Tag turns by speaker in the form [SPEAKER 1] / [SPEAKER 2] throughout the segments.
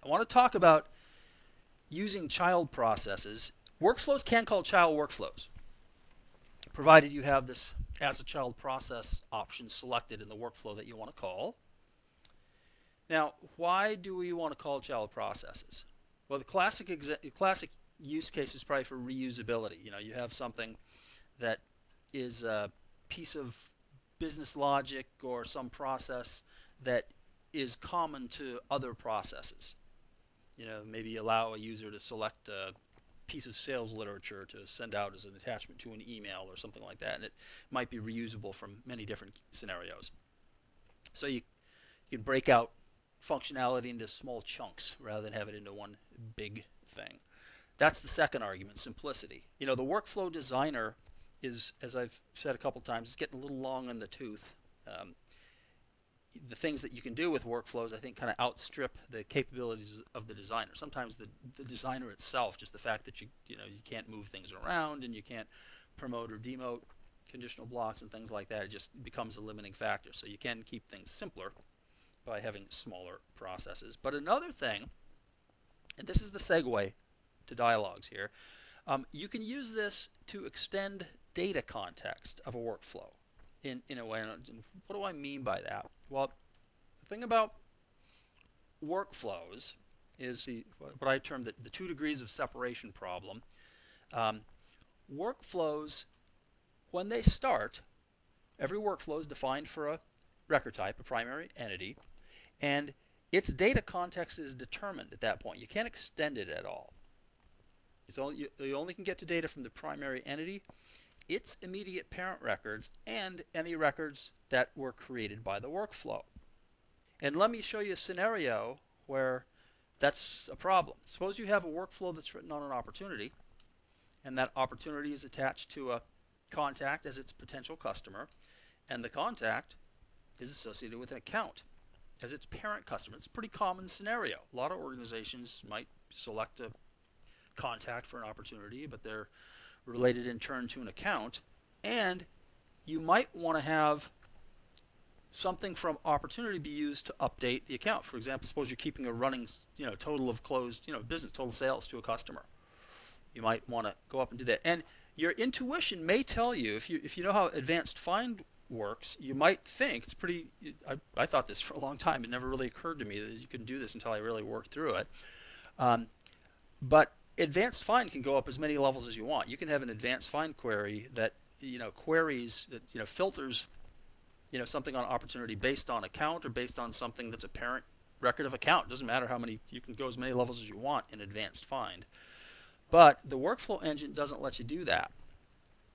[SPEAKER 1] I want to talk about using child processes. Workflows can call child workflows, provided you have this as a child process option selected in the workflow that you want to call. Now, why do we want to call child processes? Well, the classic use case is probably for reusability. You have something that is a piece of business logic or some process that is common to other processes. Maybe allow a user to select a piece of sales literature to send out as an attachment to an email or something like that, and it might be reusable from many different scenarios. So you can break out functionality into small chunks rather than have it into one big thing. That's the second argument, simplicity. The workflow designer is, as I've said a couple times, is getting a little long in the tooth. The things that you can do with workflows, I think, kind of outstrip the capabilities of the designer. Sometimes the designer itself, just the fact that you can't move things around and you can't promote or demote conditional blocks and things like that, it just becomes a limiting factor. So you can keep things simpler by having smaller processes. But another thing, and this is the segue to dialogues here, you can use this to extend data context of a workflow in a way. And what do I mean by that? Well, the thing about workflows is what I term the 2 degrees of separation problem. Workflows, when they start, every workflow is defined for a record type, a primary entity, and its data context is determined at that point. You can't extend it at all. You only can get to data from the primary entity, its immediate parent records, and any records that were created by the workflow. And let me show you a scenario where that's a problem. Suppose you have a workflow that's written on an opportunity, and that opportunity is attached to a contact as its potential customer, and the contact is associated with an account as its parent customer. It's a pretty common scenario. A lot of organizations might select a contact for an opportunity, but they're related in turn to an account, and you might want to have something from opportunity be used to update the account. For example, suppose you're keeping a running total of closed business, total sales to a customer. You might want to go up and do that. And your intuition may tell you, if you know how advanced find works, you might think it's pretty. I thought this for a long time. It never really occurred to me that you can do this until I really worked through it. But advanced find can go up as many levels as you want. You can have an advanced find query that queries that filters something on opportunity based on account or based on something that's a parent record of account. It doesn't matter how many. You can go as many levels as you want in advanced find. But the workflow engine doesn't let you do that.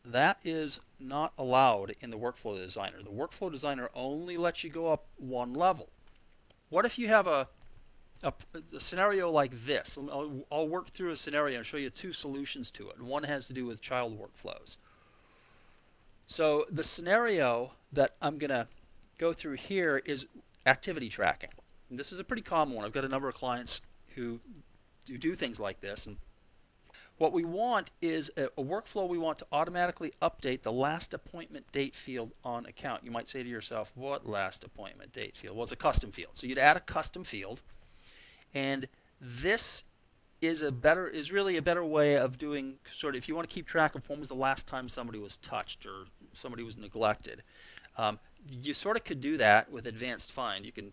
[SPEAKER 1] That is not allowed in the workflow designer. The workflow designer only lets you go up one level. What if you have a scenario like this? I'll work through a scenario and show you 2 solutions to it. One has to do with child workflows. So the scenario that I'm going to go through here is activity tracking. And this is a pretty common one. I've got a number of clients who do things like this. And what we want is a workflow. We want to automatically update the last appointment date field on account. You might say to yourself, what last appointment date field? Well, it's a custom field. So you'd add a custom field. And this is really a better way of doing if you want to keep track of when was the last time somebody was touched or somebody was neglected. You could do that with advanced find. You can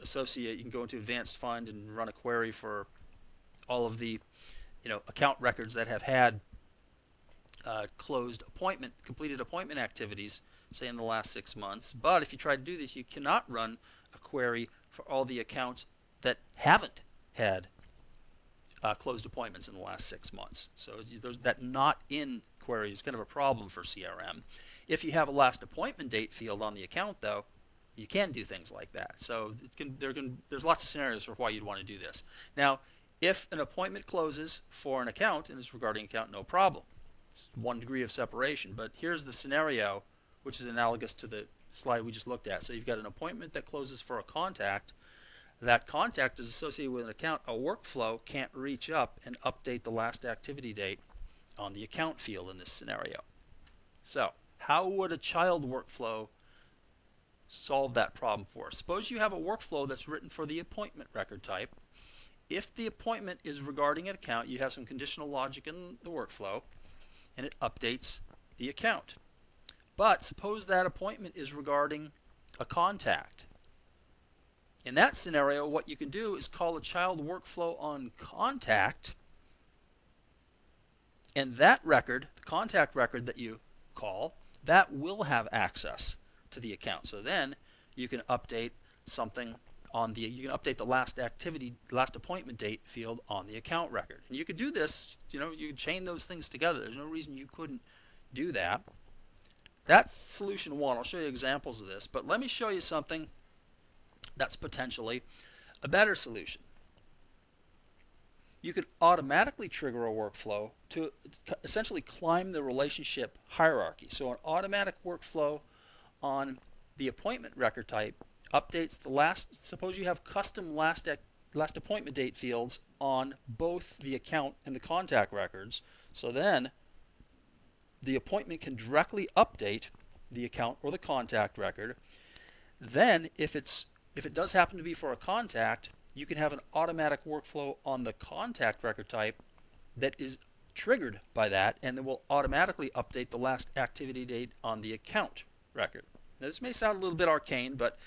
[SPEAKER 1] associate. You can go into advanced find and run a query for all of the account records that have had completed appointment activities, say in the last 6 months. But if you try to do this, you cannot run a query for all the accounts that haven't had closed appointments in the last 6 months. So that not in query is kind of a problem for CRM. If you have a last appointment date field on the account, though, you can do things like that. So there's lots of scenarios for why you'd want to do this. Now, if an appointment closes for an account and is regarding an account, no problem. It's 1 degree of separation. But here's the scenario, which is analogous to the slide we just looked at. So you've got an appointment that closes for a contact. That contact is associated with an account. A workflow can't reach up and update the last activity date on the account field in this scenario. So how would a child workflow solve that problem for us. Suppose you have a workflow that's written for the appointment record type. If the appointment is regarding an account, you have some conditional logic in the workflow, and it updates the account. But suppose that appointment is regarding a contact. In that scenario, what you can do is call a child workflow on contact, and that record, the contact record that you call, that will have access to the account. So then you can update something on the, you can update the last activity, last appointment date field on the account record. And you could do this, you could chain those things together. There's no reason you couldn't do that. That's solution one. I'll show you examples of this, but let me show you something that's potentially a better solution. You could automatically trigger a workflow to essentially climb the relationship hierarchy. So an automatic workflow on the appointment record type updates the last, suppose you have custom last appointment date fields on both the account and the contact records. So then the appointment can directly update the account or the contact record. Then if it does happen to be for a contact, you can have an automatic workflow on the contact record type that is triggered by that, and then will automatically update the last activity date on the account record. Now this may sound a little bit arcane, but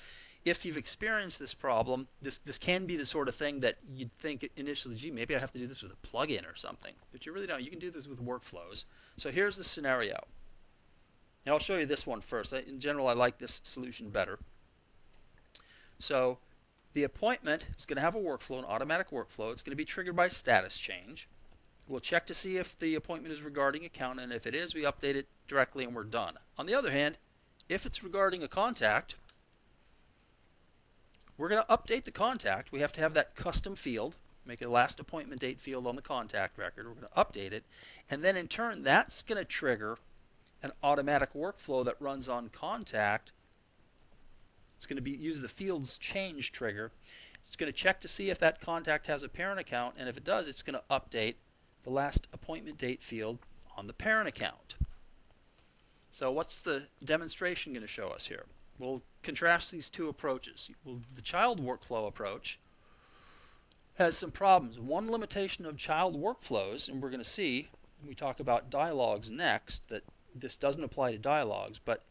[SPEAKER 1] if you've experienced this problem, this can be the sort of thing that you'd think initially, gee, maybe I have to do this with a plugin or something. But you really don't. You can do this with workflows. So here's the scenario. Now I'll show you this one first. In general, I like this solution better. So the appointment is going to have a workflow, an automatic workflow. It's going to be triggered by status change. We'll check to see if the appointment is regarding account, and if it is, we update it directly and we're done. On the other hand, if it's regarding a contact, we're going to update the contact. We have to have that custom field, make a last appointment date field on the contact record. We're going to update it, and then in turn, that's going to trigger an automatic workflow that runs on contact. It's going to use the fields change trigger. It's going to check to see if that contact has a parent account, and if it does, it's going to update the last appointment date field on the parent account. So what's the demonstration going to show us here? We'll contrast these two approaches. The child workflow approach has some problems. One limitation of child workflows, and we're going to see when we talk about dialogues next, that this doesn't apply to dialogues, but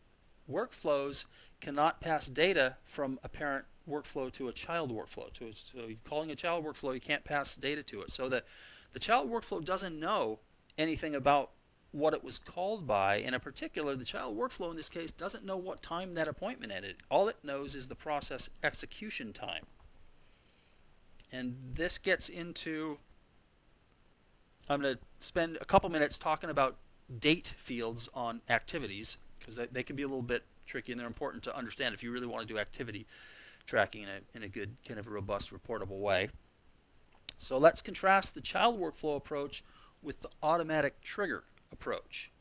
[SPEAKER 1] workflows cannot pass data from a parent workflow to a child workflow. So calling a child workflow, you can't pass data to it. So that the child workflow doesn't know anything about what it was called by, and in particular, the child workflow in this case doesn't know what time that appointment ended. All it knows is the process execution time. And this gets into, I'm going to spend a couple minutes talking about date fields on activities, because they can be a little bit tricky, and they're important to understand if you really want to do activity tracking in a good, kind of a robust, reportable way. So let's contrast the child workflow approach with the automatic trigger approach.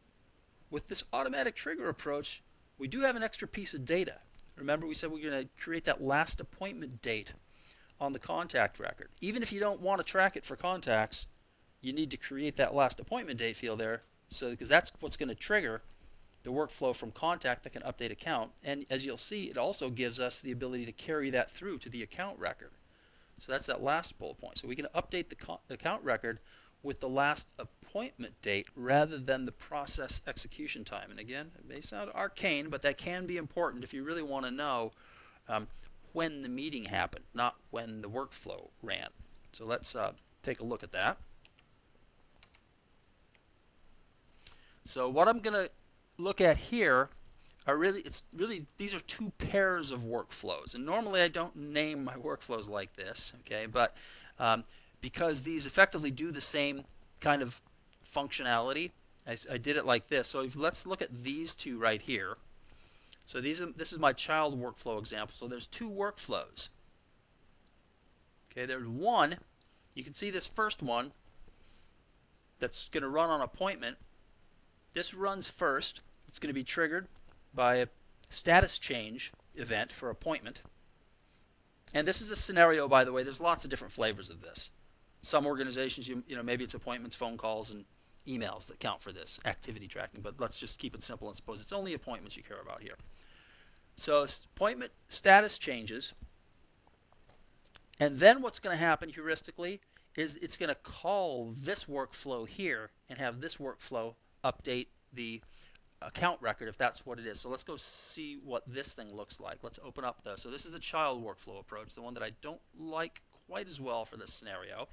[SPEAKER 1] With this automatic trigger approach, we do have an extra piece of data. Remember, we said we're going to create that last appointment date on the contact record. Even if you don't want to track it for contacts, you need to create that last appointment date field there, because that's what's going to trigger the workflow from contact that can update account. And as you'll see, it also gives us the ability to carry that through to the account record. So that's that last bullet point. So we can update the account record with the last appointment date rather than the process execution time. And again, it may sound arcane, but that can be important if you really want to know when the meeting happened, not when the workflow ran. So let's take a look at that. So what I'm going to look at here are these are two pairs of workflows. And normally I don't name my workflows like this, okay? But because these effectively do the same kind of functionality, I did it like this. So let's look at these two right here. So this is my child workflow example. So there's two workflows. Okay, there's one. You can see this first one that's going to run on appointment. This runs first. It's going to be triggered by a status change event for appointment. And this is a scenario, by the way. There's lots of different flavors of this. Some organizations, you know, maybe it's appointments, phone calls, and emails that count for this activity tracking. But let's just keep it simple and suppose it's only appointments you care about here. So appointment status changes, and then what's going to happen heuristically is it's going to call this workflow here and have this workflow update the account record if that's what it is. So let's go see what this thing looks like. Let's open up so this is the child workflow approach, the one that I don't like quite as well for this scenario.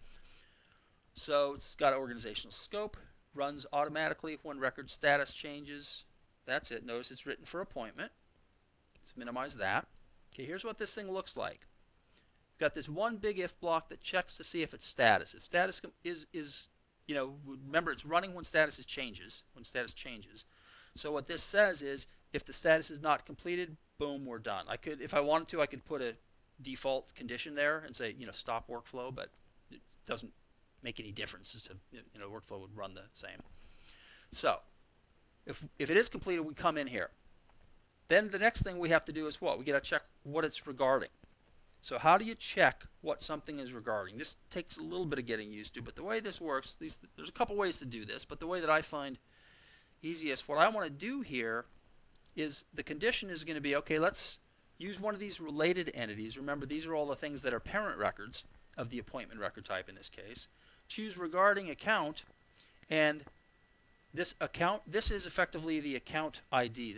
[SPEAKER 1] So it's got organizational scope, runs automatically when record status changes. That's it. Notice it's written for appointment. Let's minimize that. Okay, here's what this thing looks like. We've got this one big if block that checks to see if it's status. If status is remember it's running when status changes. So what this says is if the status is not completed, boom, we're done. If I wanted to, I could put a default condition there and say, stop workflow, but it doesn't make any difference as to, workflow would run the same. So if it is completed, we come in here. Then the next thing we have to do is what? We got to check what it's regarding. So how do you check what something is regarding? This takes a little bit of getting used to, but the way this works, there's a couple ways to do this, but the way that I find easiest, what I want to do here is the condition is going to be, okay, let's use one of these related entities. Remember, these are all the things that are parent records of the appointment record type in this case. Choose regarding account, and this is effectively the account ID.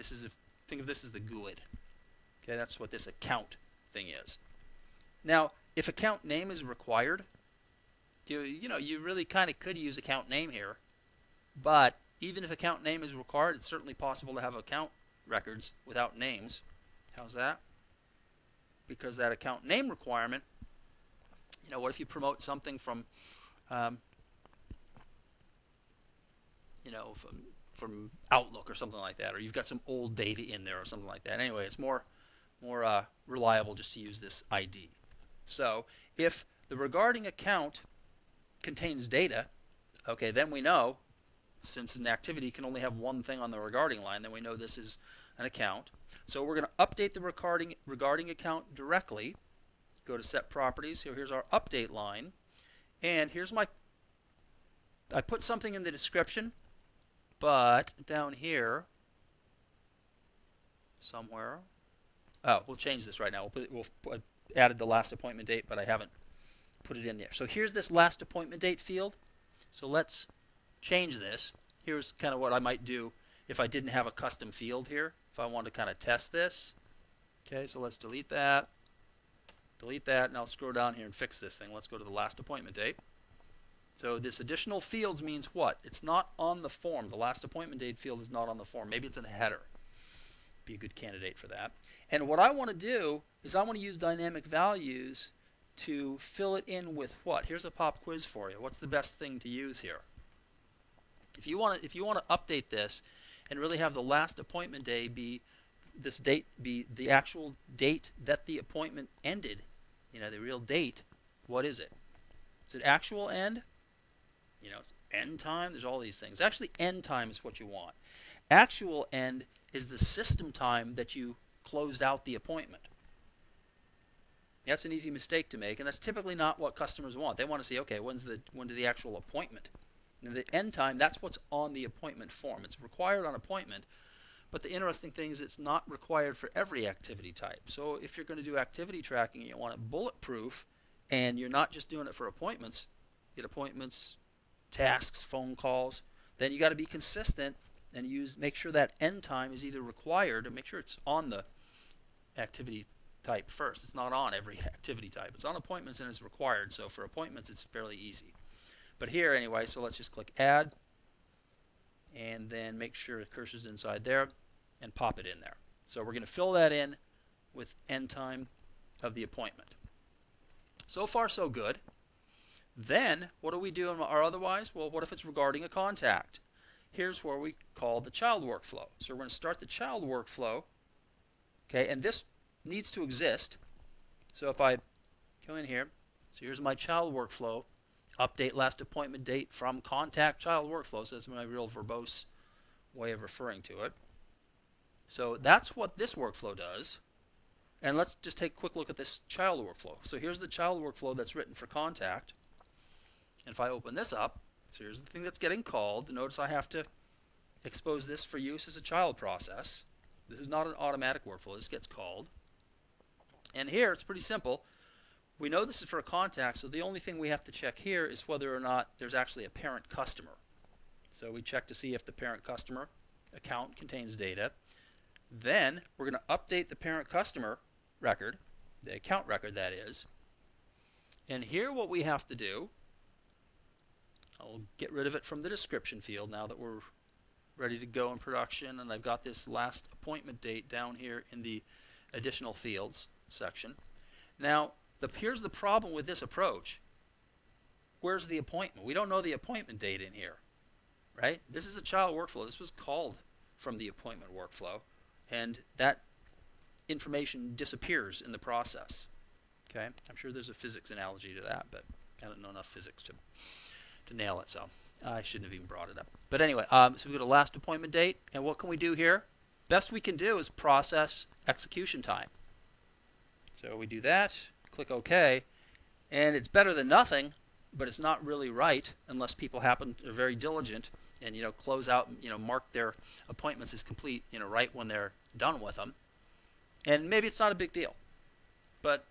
[SPEAKER 1] Think of this as the GUID. Okay, that's what this account thing is. Now, if account name is required, you really kind of could use account name here, but even if account name is required, it's certainly possible to have account records without names. How's that? Because that account name requirement, what if you promote something from from Outlook or something like that, or you've got some old data in there or something like that. Anyway, it's more reliable just to use this ID. So if the regarding account contains data, okay, then we know, since an activity can only have one thing on the regarding line, then we know this is an account. So we're going to update the regarding account directly. Go to set properties. Here's our update line, and here's I put something in the description, but down here somewhere, we'll change this right now. We'll added the last appointment date, but I haven't put it in there. So here's this last appointment date field. So let's change this. Here's kind of what I might do if I didn't have a custom field here, if I wanted to kind of test this. Okay, so let's delete that, and I'll scroll down here and fix this thing. Let's go to the last appointment date. So this additional fields means what? It's not on the form. The last appointment date field is not on the form. Maybe it's in the header. Be a good candidate for that. And what I want to do is I want to use dynamic values to fill it in with what? Here's a pop quiz for you. What's the best thing to use here? If you want to update this and really have the last appointment day be the actual date that the appointment ended, the real date, what is it? Is it actual end? End time? There's all these things. Actually, end time is what you want. Actual end is the system time that you closed out the appointment. That's an easy mistake to make, and that's typically not what customers want. They want to see, okay, when did the actual appointment? And the end time, that's what's on the appointment form. It's required on appointment, but the interesting thing is it's not required for every activity type. So if you're going to do activity tracking, you want it bulletproof, and you're not just doing it for appointments. Get appointments, tasks, phone calls. Then you got to be consistent and make sure that end time is either required, or make sure it's on the activity type first. It's not on every activity type. It's on appointments and it's required. So for appointments, it's fairly easy. But here anyway, so let's just click add, and then make sure the cursor's inside there and pop it in there. So we're going to fill that in with end time of the appointment. So far so good. Then what do we do or otherwise? Well, what if it's regarding a contact? Here's where we call the child workflow. So we're going to start the child workflow. Okay, and this needs to exist. So if I go in here, so here's my child workflow. Update last appointment date from contact child workflow. So that's my real verbose way of referring to it. So that's what this workflow does. And let's just take a quick look at this child workflow. So here's the child workflow that's written for contact. And if I open this up, so here's the thing that's getting called. Notice I have to expose this for use as a child process. This is not an automatic workflow. This gets called. And here it's pretty simple. We know this is for a contact, so the only thing we have to check here is whether or not there's actually a parent customer. So we check to see if the parent customer account contains data. Then we're going to update the parent customer record, the account record that is. And here what we have to do, I'll get rid of it from the description field now that we're ready to go in production, and I've got this last appointment date down here in the additional fields section. Now, here's the problem with this approach. Where's the appointment? We don't know the appointment date in here, right? This is a child workflow. This was called from the appointment workflow, and that information disappears in the process. Okay, I'm sure there's a physics analogy to that, but I don't know enough physics to nail it, so I shouldn't have even brought it up. But anyway, so we go to last appointment date, and what can we do here? Best we can do is process execution time. So we do that, click OK, and it's better than nothing, but it's not really right unless people are very diligent and close out, mark their appointments as complete, right when they're done with them. And maybe it's not a big deal, but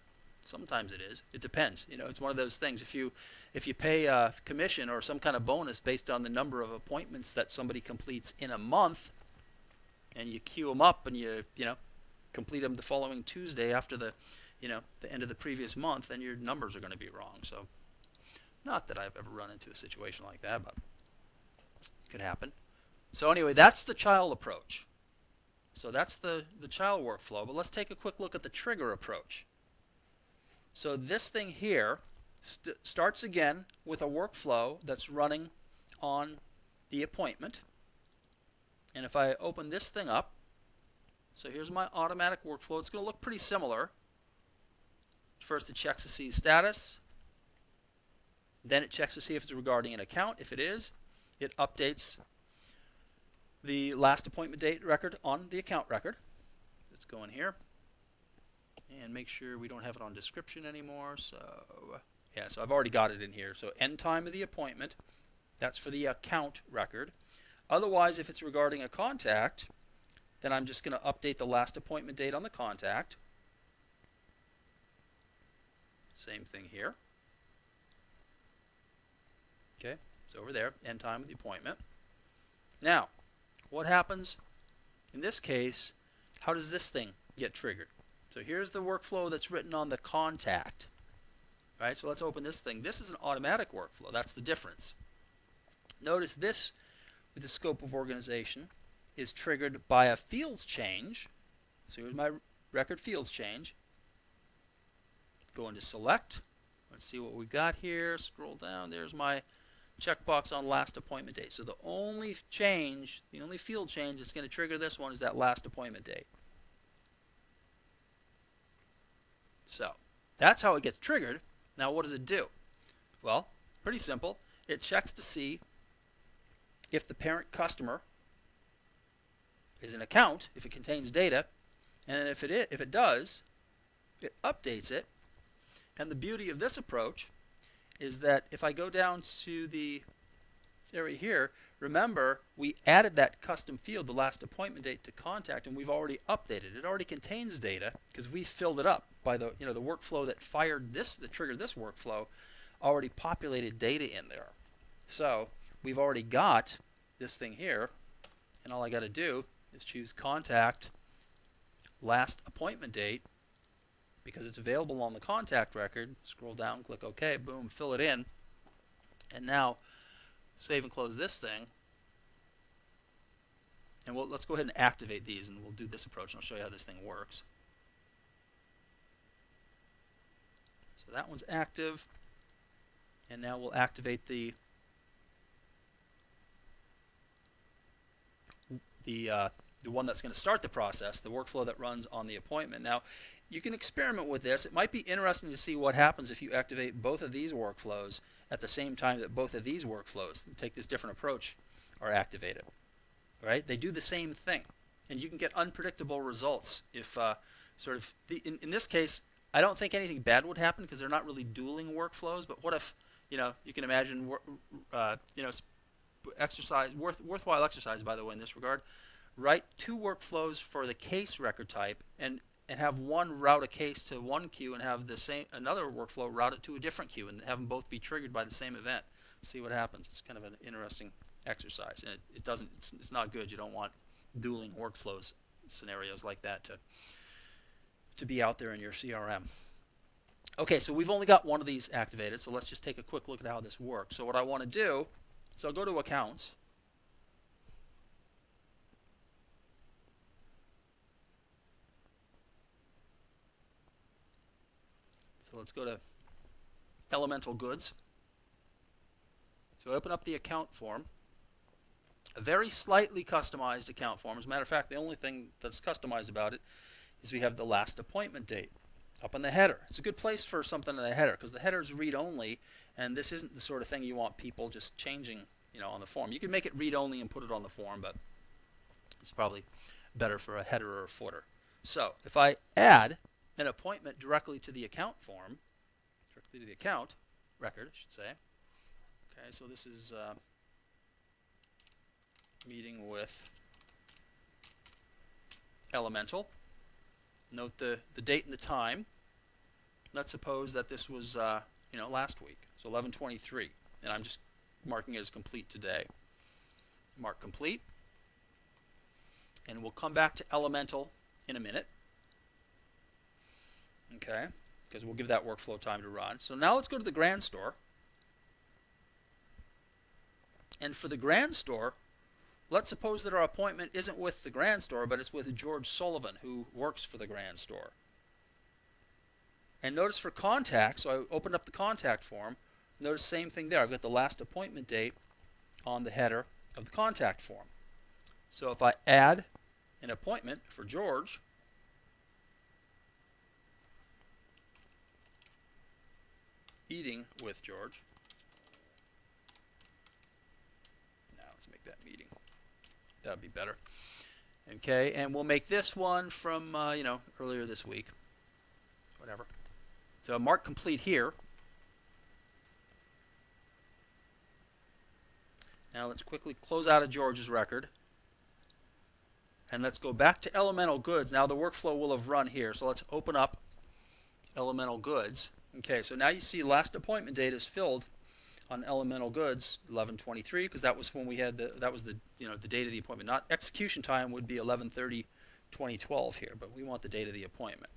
[SPEAKER 1] sometimes it is. It depends. It's one of those things. If you pay a commission or some kind of bonus based on the number of appointments that somebody completes in a month, and you queue them up and you complete them the following Tuesday after the end of the previous month, then your numbers are going to be wrong. So, not that I've ever run into a situation like that, but it could happen. So anyway, that's the child approach. So that's the child workflow. But let's take a quick look at the trigger approach. So this thing here starts again with a workflow that's running on the appointment. And if I open this thing up, so here's my automatic workflow. It's going to look pretty similar. First it checks to see status. Then it checks to see if it's regarding an account. If it is, it updates the last appointment date record on the account record. Let's go in here and make sure we don't have it on description anymore. So yeah, so I've already got it in here. So end time of the appointment, that's for the account record. Otherwise, if it's regarding a contact, then I'm just going to update the last appointment date on the contact. Same thing here. Okay, it's over there, end time of the appointment. Now, what happens in this case? How does this thing get triggered? So here's the workflow that's written on the contact. Right, so let's open this thing. This is an automatic workflow. That's the difference. Notice this, with the scope of organization, is triggered by a fields change. So here's my record fields change. Go into select. Let's see what we got here. Scroll down. There's my checkbox on last appointment date. So the only change, the only field change that's going to trigger this one is that last appointment date. So that's how it gets triggered. Now what does it do? Well, pretty simple. It checks to see if the parent customer is an account, if it contains data, and if it does, it updates it. And the beauty of this approach is that if I go down to the area here, remember we added that custom field, the last appointment date, to contact, and we've already updated it. It already contains data because we filled it up by the the workflow that triggered this workflow already populated data in there. So we've already got this thing here, and all I got to do is choose contact last appointment date because it's available on the contact record. Scroll down, click OK, boom, fill it in, and now save and close this thing. And let's go ahead and activate these, and we'll do this approach, and I'll show you how this thing works. So that one's active, and now we'll activate the one that's going to start the process, the workflow that runs on the appointment. Now, you can experiment with this. It might be interesting to see what happens if you activate both of these workflows at the same time that both of these workflows that take this different approach are activated. Right? They do the same thing, and you can get unpredictable results if in this case, I don't think anything bad would happen because they're not really dueling workflows. But what if you can imagine worthwhile exercise, by the way, in this regard. write two workflows for the case record type and have one route a case to one queue and have the same another workflow route it to a different queue and have them both be triggered by the same event. See what happens. It's kind of an interesting exercise, and it doesn't. It's not good. You don't want dueling workflows scenarios like that to be out there in your CRM. Okay, so we've only got one of these activated, so let's just take a quick look at how this works. So what I want to do, so I'll go to Accounts. So let's go to Elemental Goods. So open up the account form. A very slightly customized account form. As a matter of fact, the only thing that's customized about it is we have the last appointment date up in the header. It's a good place for something in the header because the header is read-only, and this isn't the sort of thing you want people just changing, on the form. You can make it read-only and put it on the form, but it's probably better for a header or a footer. So if I add an appointment directly to the account form, directly to the account record, I should say. Okay, so this is meeting with Elemental. Note the date and the time. Let's suppose that this was last week, so 11/23, and I'm just marking it as complete today. Mark complete, and we'll come back to Elemental in a minute. Okay, because we'll give that workflow time to run. So now let's go to the Grand Store. And for the Grand Store, let's suppose that our appointment isn't with the Grand Store, but it's with George Sullivan, who works for the Grand Store. And notice for contact, so I opened up the contact form. Notice same thing there. I've got the last appointment date on the header of the contact form. So if I add an appointment for George, eating with George. Now let's make that meeting. That would be better. Okay, and we'll make this one from earlier this week. Whatever. So mark complete here. Now let's quickly close out of George's record. And let's go back to Elemental Goods. Now the workflow will have run here. So let's open up Elemental Goods. Okay, so now you see last appointment date is filled on Elemental Goods 11/23 because that was when we had the date of the appointment. Not execution time would be 11/30/2012 here, but we want the date of the appointment.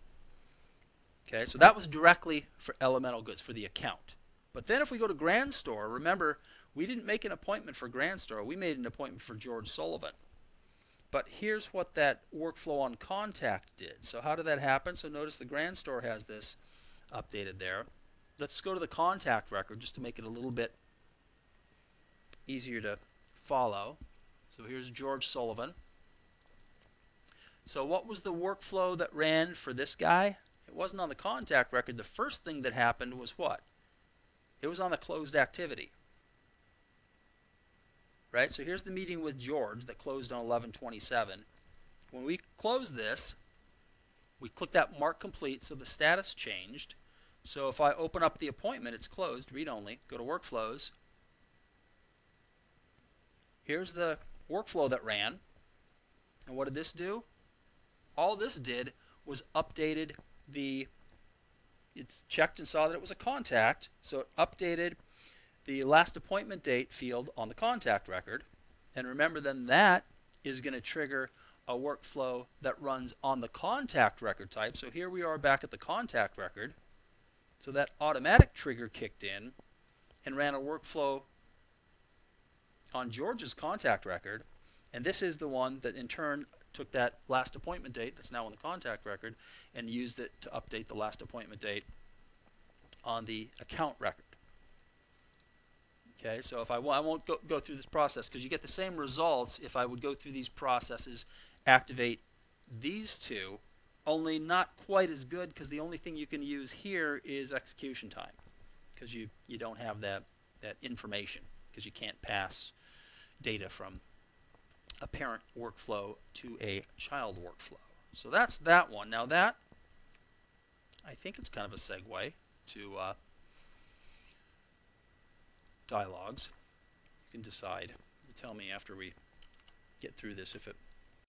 [SPEAKER 1] Okay, so that was directly for Elemental Goods for the account. But then if we go to Grand Store, remember we didn't make an appointment for Grand Store. We made an appointment for George Sullivan. But here's what that workflow on contact did. So how did that happen? So notice the Grand Store has this updated there. Let's go to the contact record just to make it a little bit easier to follow. So here's George Sullivan. So what was the workflow that ran for this guy? It wasn't on the contact record. The first thing that happened was what? It was on the closed activity. Right? So here's the meeting with George that closed on 11/27. When we close this, we click that mark complete, so the status changed. So if I open up the appointment, it's closed, read only, go to workflows. Here's the workflow that ran. And what did this do? All this did was updated it's checked and saw that it was a contact, so it updated the last appointment date field on the contact record. And remember, then that is going to trigger a workflow that runs on the contact record type. So here we are back at the contact record. So that automatic trigger kicked in and ran a workflow on George's contact record. And this is the one that in turn took that last appointment date that's now on the contact record and used it to update the last appointment date on the account record. Okay, so if I won't go through this process because you get the same results if I would go through these processes, activate these two, only not quite as good because the only thing you can use here is execution time because you don't have that information because you can't pass data from a parent workflow to a child workflow. So that's that one. Now that, I think it's kind of a segue to dialogues. You can decide. You tell me after we get through this if it